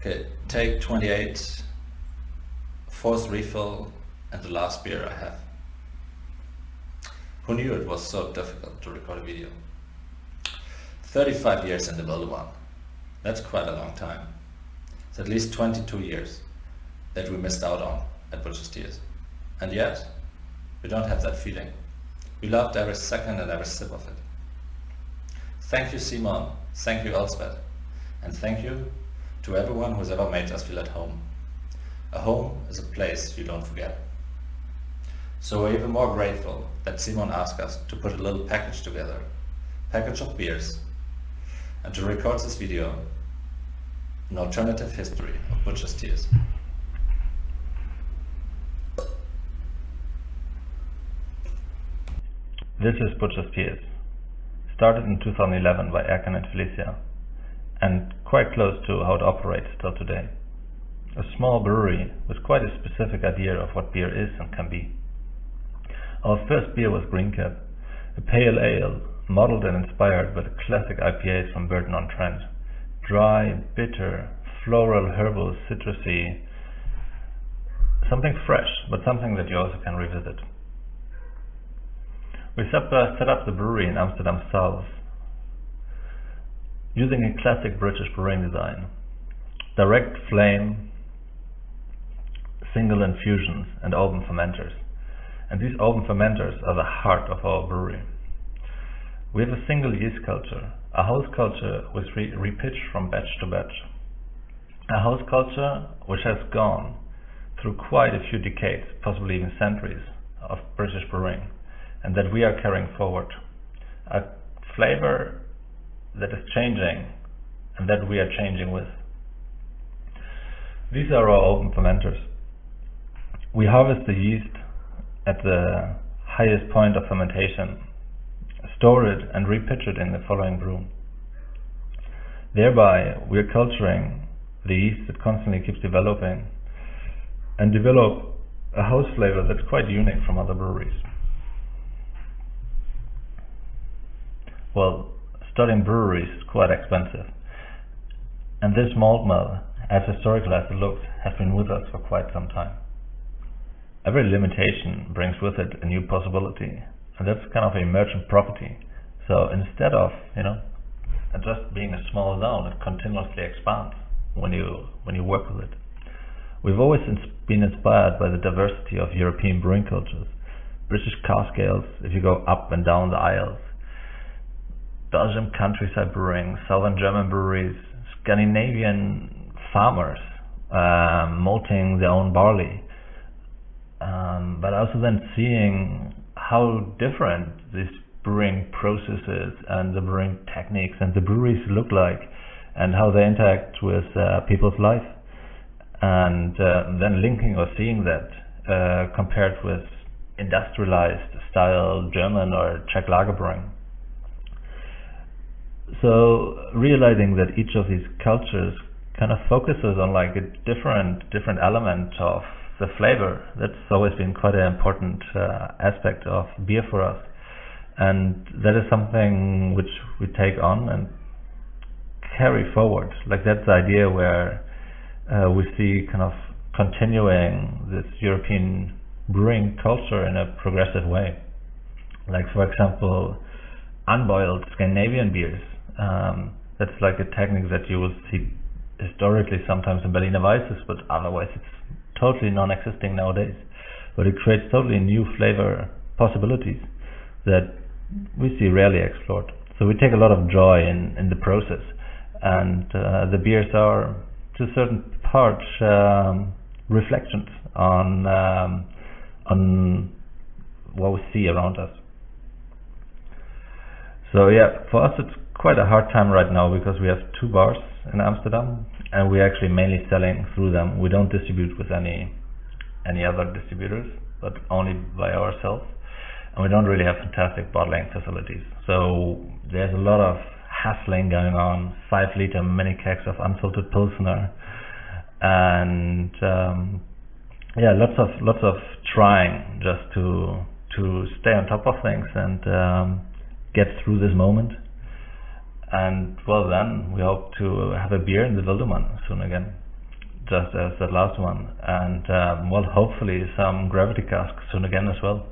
Okay, take 28, fourth refill, and the last beer I have. Who knew it was so difficult to record a video? 35 years in the Wildewan. That's quite a long time. It's at least 22 years that we missed out on at Butcher's Tears. And yet, we don't have that feeling. We loved every second and every sip of it. Thank you, Simon. Thank you, Elsbeth. And thank you to everyone who's ever made us feel at home. A home is a place you don't forget. So we're even more grateful that Simon asked us to put a little package together, package of beers, and to record this video, an alternative history of Butcher's Tears. This is Butcher's Tears, started in 2011 by Erkan and Felicia, and quite close to how it operates till today. A small brewery with quite a specific idea of what beer is and can be. Our first beer was Greencap, a pale ale modeled and inspired by the classic IPAs from Burton-on-Trent. Dry, bitter, floral, herbal, citrusy, something fresh, but something that you also can revisit. We set up the brewery in Amsterdam South, using a classic British brewing design. Direct flame, single infusions and open fermenters. And these open fermenters are the heart of our brewery. We have a single yeast culture, a house culture which we repitch from batch to batch. A house culture which has gone through quite a few decades, possibly even centuries, of British brewing, and that we are carrying forward. A flavor that is changing and that we are changing with. These are our open fermenters. We harvest the yeast at the highest point of fermentation, store it and repitch it in the following brew. Thereby we are culturing the yeast that constantly keeps developing and develop a house flavor that's quite unique from other breweries. Well, starting breweries is quite expensive, and this malt mill, as historical as it looks, has been with us for quite some time. Every limitation brings with it a new possibility, and that's kind of a merchant property. So instead of, just being a small zone, it continuously expands when you work with it. We've always been inspired by the diversity of European brewing cultures. British cask ales, if you go up and down the aisles, Belgium countryside brewing, southern German breweries, Scandinavian farmers malting their own barley, but also then seeing how different these brewing processes and the brewing techniques and the breweries look like, and how they interact with people's life, and then linking or seeing that compared with industrialized style German or Czech lager brewing. So realizing that each of these cultures kind of focuses on like a different element of the flavor, that's always been quite an important aspect of beer for us, and that is something which we take on and carry forward. Like that's the idea where we see kind of continuing this European brewing culture in a progressive way. Like for example, unboiled Scandinavian beers. That's like a technique that you will see historically sometimes in Berliner Weisses, but otherwise it's totally non-existing nowadays. But it creates totally new flavor possibilities that we see rarely explored. So we take a lot of joy in the process, and the beers are to a certain part reflections on what we see around us. So yeah, for us it's quite a hard time right now because we have 2 bars in Amsterdam, and we're actually mainly selling through them. We don't distribute with any other distributors, but only by ourselves, and we don't really have fantastic bottling facilities. So there's a lot of hassling going on, 5-liter mini kegs of unfiltered Pilsner, and lots of trying just to stay on top of things and get through this moment. And well, then we hope to have a beer in the Wildeman soon again. just as the last one, and well, hopefully some gravity casks soon again as well.